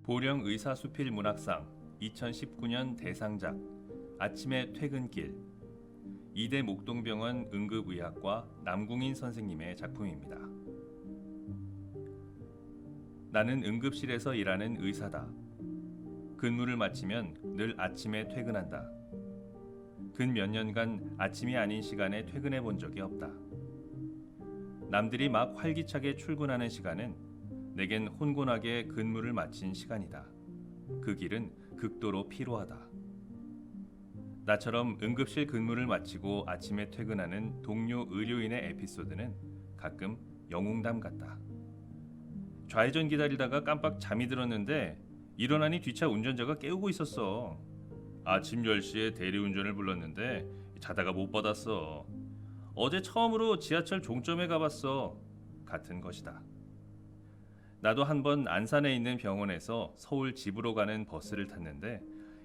보령 의사수필문학상 2019년 대상작 아침의 퇴근길 이대 목동병원 응급의학과 남궁인 선생님의 작품입니다. 나는 응급실에서 일하는 의사다. 근무를 마치면 늘 아침에 퇴근한다. 근 몇 년간 아침이 아닌 시간에 퇴근해 본 적이 없다. 남들이 막 활기차게 출근하는 시간은 내겐 혼곤하게 근무를 마친 시간이다. 그 길은 극도로 피로하다. 나처럼 응급실 근무를 마치고 아침에 퇴근하는 동료 의료인의 에피소드는 가끔 영웅담 같다. 좌회전 기다리다가 깜빡 잠이 들었는데 일어나니 뒷차 운전자가 깨우고 있었어. 아침 10시에 대리운전을 불렀는데 자다가 못 받았어. 어제 처음으로 지하철 종점에 가봤어. 같은 것이다. 나도 한번 안산에 있는 병원에서 서울 집으로 가는 버스를 탔는데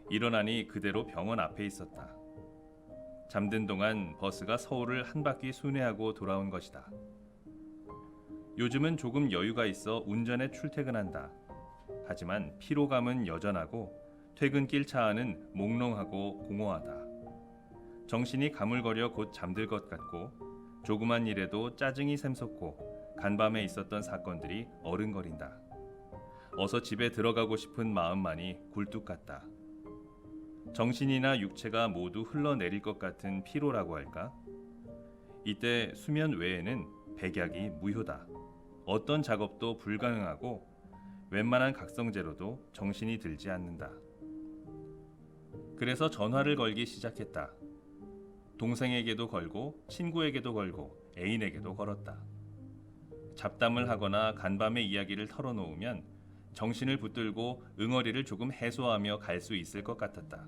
일어나니 그대로 병원 앞에 있었다. 잠든 동안 버스가 서울을 한 바퀴 순회하고 돌아온 것이다. 요즘은 조금 여유가 있어 운전에 출퇴근한다. 하지만 피로감은 여전하고 퇴근길 차 안은 몽롱하고 공허하다. 정신이 가물거려 곧 잠들 것 같고 조그만 일에도 짜증이 샘솟고 간밤에 있었던 사건들이 어른거린다. 어서 집에 들어가고 싶은 마음만이 굴뚝 같다. 정신이나 육체가 모두 흘러내릴 것 같은 피로라고 할까? 이때 수면 외에는 백약이 무효다. 어떤 작업도 불가능하고 웬만한 각성제로도 정신이 들지 않는다. 그래서 전화를 걸기 시작했다. 동생에게도 걸고 친구에게도 걸고 애인에게도 걸었다. 잡담을 하거나 간밤에 이야기를 털어놓으면 정신을 붙들고 응어리를 조금 해소하며 갈 수 있을 것 같았다.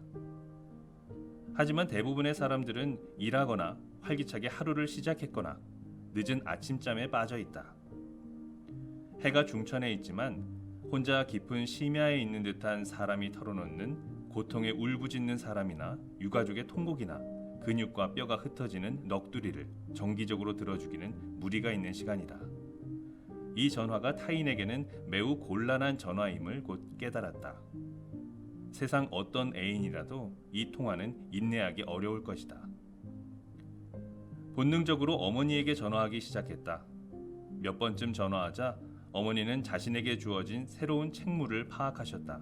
하지만 대부분의 사람들은 일하거나 활기차게 하루를 시작했거나 늦은 아침잠에 빠져 있다. 해가 중천에 있지만 혼자 깊은 심야에 있는 듯한 사람이 털어놓는 고통에 울부짖는 사람이나 유가족의 통곡이나 근육과 뼈가 흩어지는 넋두리를 정기적으로 들어주기는 무리가 있는 시간이다. 이 전화가 타인에게는 매우 곤란한 전화임을 곧 깨달았다. 세상 어떤 애인이라도 이 통화는 인내하기 어려울 것이다. 본능적으로 어머니에게 전화하기 시작했다. 몇 번쯤 전화하자 어머니는 자신에게 주어진 새로운 책무를 파악하셨다.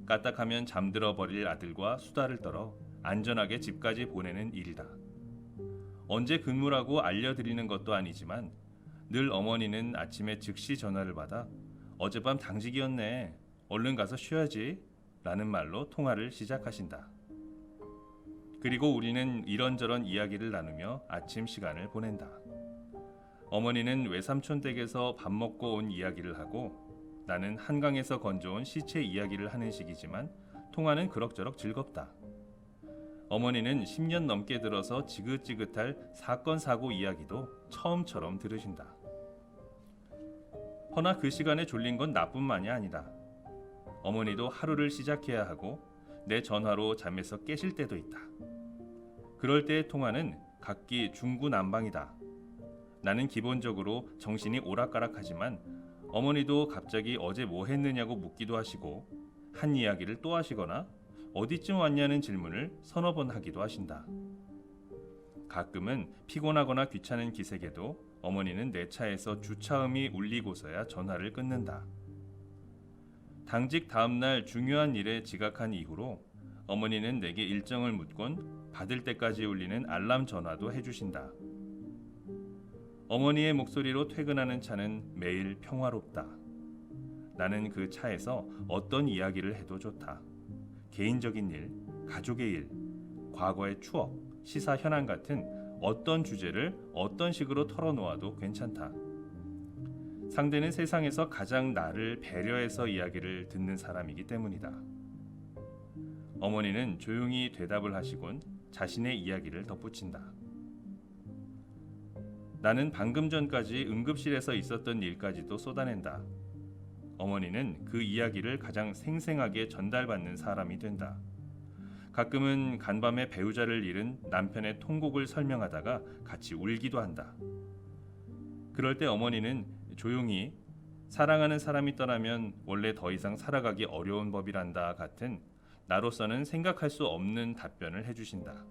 까딱하면 잠들어 버릴 아들과 수다를 떨어 안전하게 집까지 보내는 일이다. 언제 근무라고 알려드리는 것도 아니지만 늘 어머니는 아침에 즉시 전화를 받아 어젯밤 당직이었네. 얼른 가서 쉬어야지. 라는 말로 통화를 시작하신다. 그리고 우리는 이런저런 이야기를 나누며 아침 시간을 보낸다. 어머니는 외삼촌 댁에서 밥 먹고 온 이야기를 하고 나는 한강에서 건져온 시체 이야기를 하는 식이지만 통화는 그럭저럭 즐겁다. 어머니는 10년 넘게 들어서 지긋지긋할 사건 사고 이야기도 처음처럼 들으신다. 허나 그 시간에 졸린 건 나뿐만이 아니다. 어머니도 하루를 시작해야 하고 내 전화로 잠에서 깨실 때도 있다. 그럴 때의 통화는 각기 중구난방이다. 나는 기본적으로 정신이 오락가락하지만 어머니도 갑자기 어제 뭐 했느냐고 묻기도 하시고 한 이야기를 또 하시거나 어디쯤 왔냐는 질문을 서너 번 하기도 하신다. 가끔은 피곤하거나 귀찮은 기색에도 어머니는 내 차에서 주차음이 울리고서야 전화를 끊는다. 당직 다음날 중요한 일에 지각한 이후로 어머니는 내게 일정을 묻곤 받을 때까지 울리는 알람 전화도 해주신다. 어머니의 목소리로 퇴근하는 차는 매일 평화롭다. 나는 그 차에서 어떤 이야기를 해도 좋다. 개인적인 일, 가족의 일, 과거의 추억, 시사 현안 같은 어떤 주제를 어떤 식으로 털어놓아도 괜찮다. 상대는 세상에서 가장 나를 배려해서 이야기를 듣는 사람이기 때문이다. 어머니는 조용히 대답을 하시곤 자신의 이야기를 덧붙인다. 나는 방금 전까지 응급실에서 있었던 일까지도 쏟아낸다. 어머니는 그 이야기를 가장 생생하게 전달받는 사람이 된다. 가끔은 간밤에 배우자를 잃은 남편의 통곡을 설명하다가 같이 울기도 한다. 그럴 때 어머니는 조용히 사랑하는 사람이 떠나면 원래 더 이상 살아가기 어려운 법이란다 같은 나로서는 생각할 수 없는 답변을 해주신다.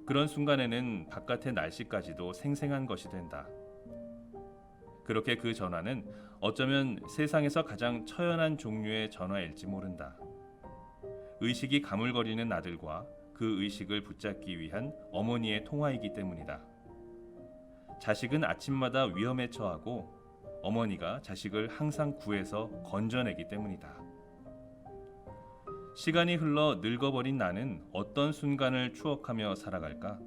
그런 순간에는 바깥의 날씨까지도 생생한 것이 된다. 그렇게 그 전화는 어쩌면 세상에서 가장 처연한 종류의 전화일지 모른다. 의식이 가물거리는 아들과 그 의식을 붙잡기 위한 어머니의 통화이기 때문이다. 자식은 아침마다 위험에 처하고 어머니가 자식을 항상 구해서 건져내기 때문이다. 시간이 흘러 늙어버린 나는 어떤 순간을 추억하며 살아갈까?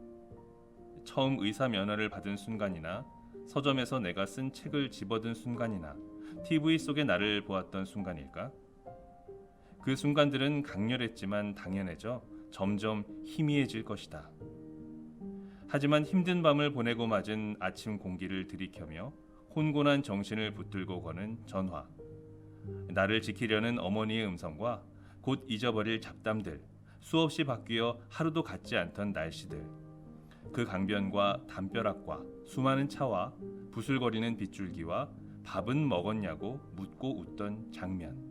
처음 의사 면허를 받은 순간이나 서점에서 내가 쓴 책을 집어든 순간이나 TV 속의 나를 보았던 순간일까? 그 순간들은 강렬했지만 당연해져 점점 희미해질 것이다. 하지만 힘든 밤을 보내고 맞은 아침 공기를 들이켜며 혼곤한 정신을 붙들고 거는 전화. 나를 지키려는 어머니의 음성과 곧 잊어버릴 잡담들, 수없이 바뀌어 하루도 같지 않던 날씨들, 그 강변과 담벼락과 수많은 차와 부슬거리는 빗줄기와 밥은 먹었냐고 묻고 웃던 장면.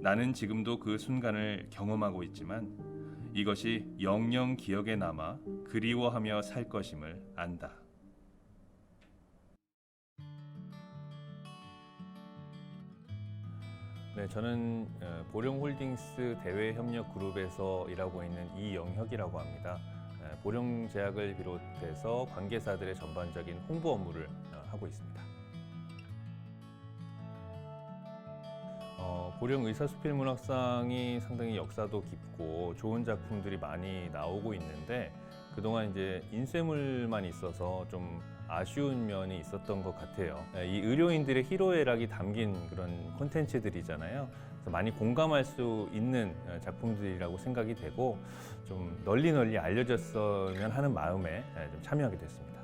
나는 지금도 그 순간을 경험하고 있지만 이것이 영영 기억에 남아 그리워하며 살 것임을 안다. 네, 저는 보령홀딩스 대외협력그룹에서 일하고 있는 이영혁이라고 합니다. 보령제약을 비롯해서 관계사들의 전반적인 홍보 업무를 하고 있습니다. 보령 의사수필문학상이 상당히 역사도 깊고 좋은 작품들이 많이 나오고 있는데 그동안 이제 인쇄물만 있어서 좀 아쉬운 면이 있었던 것 같아요. 이 의료인들의 희로애락이 담긴 그런 콘텐츠들이잖아요. 그래서 많이 공감할 수 있는 작품들이라고 생각이 되고 좀 널리 알려졌으면 하는 마음에 좀 참여하게 됐습니다.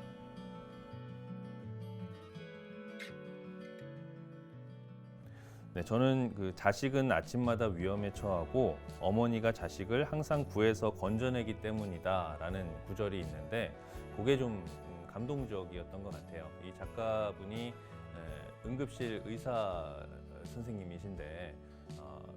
네, 저는 그 자식은 아침마다 위험에 처하고 어머니가 자식을 항상 구해서 건져내기 때문이다라는 구절이 있는데 그게 좀 감동적이었던 것 같아요. 이 작가분이 응급실 의사 선생님이신데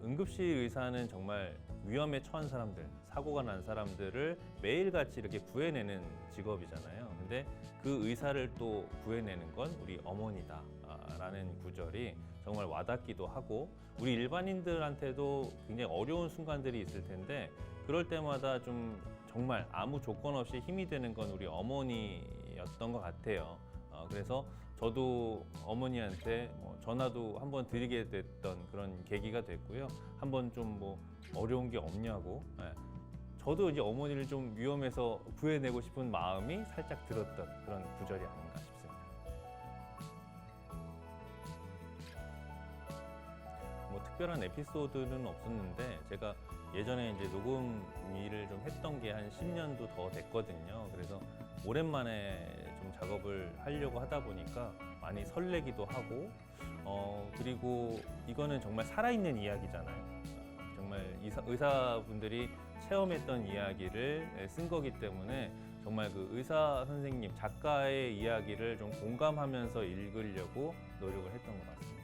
응급실 의사는 정말 위험에 처한 사람들, 사고가 난 사람들을 매일같이 이렇게 구해내는 직업이잖아요. 근데 그 의사를 또 구해내는 건 우리 어머니다라는 구절이 정말 와닿기도 하고 우리 일반인들한테도 굉장히 어려운 순간들이 있을 텐데 그럴 때마다 좀 정말 아무 조건 없이 힘이 되는 건 우리 어머니였던 것 같아요. 그래서 저도 어머니한테 전화도 한번 드리게 됐던 그런 계기가 됐고요. 한번 좀 뭐 어려운 게 없냐고. 저도 이제 어머니를 좀 위험해서 구해내고 싶은 마음이 살짝 들었던 그런 구절이 아닌가 싶습니다. 뭐 특별한 에피소드는 없었는데 제가 예전에 이제 녹음 일을 좀 했던 게 한 10년도 더 됐거든요. 그래서 오랜만에 좀 작업을 하려고 하다 보니까 많이 설레기도 하고 그리고 이거는 정말 살아있는 이야기잖아요. 정말 의사분들이 체험했던 이야기를 쓴 거기 때문에 정말 그 의사 선생님, 작가의 이야기를 좀 공감하면서 읽으려고 노력을 했던 것 같습니다.